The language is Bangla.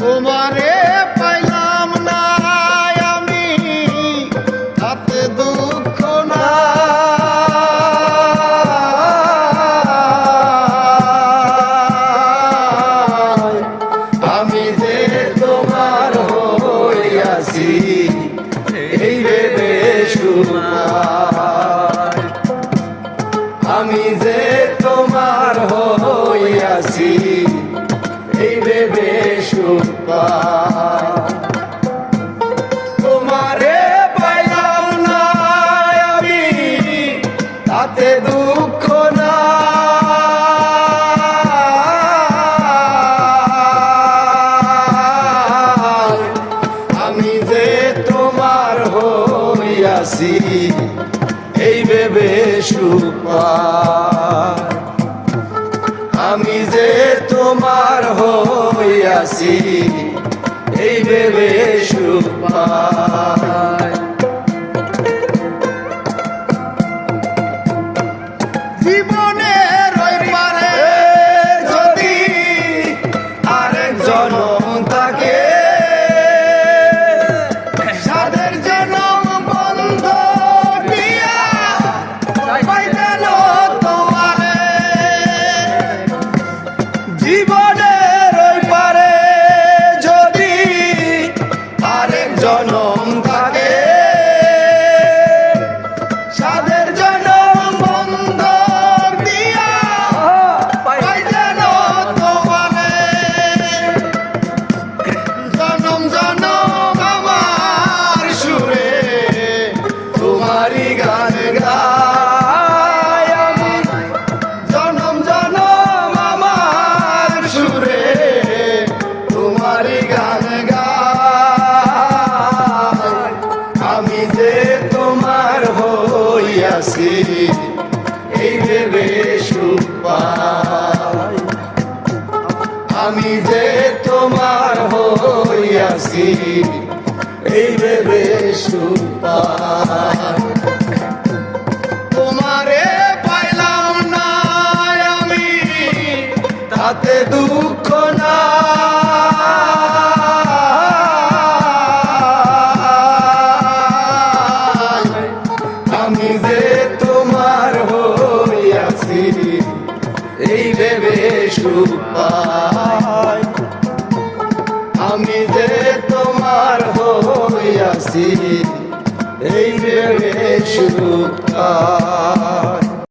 তোমারে পাইলাম না আমি তাতে দুঃখ না আমি যে তোমার হইয়াছি এই ভেবে সুপার আমি যে তোমার হইয়াছি এই ভেবে সুপার তোমারে পাইলাম না আমি তাতে দুঃখ না আমি যে তোমার হইয়াছি এই ভেবে সুপার আমি যে তোমার হইয়াছি এই ভেবে সুপার জীবনের ওই পারে যদি আরেক জনম থাকে সাদের জনম বন্ধ দিয়া পাইতেন তোমারে জীবনের ওই পারে যদি আরেক জনম থাকে সাদের জনম বন্ধ দিয়া পাইতেন তোমারে জনম জনম আমার সুরে তোমারই গান গাই আমি জনম জনম আমার সুরে তোমারই গান গাই আমি যে তোমার হইয়াছি এই ভেবে সুপার আমি যে তোমার হইয়াছি এই ভেবে সুপার তোমারে পাইলাম না আমি তাতে দুঃখ না আমি যে তোমার হইয়াছি এই ভেবে সুপার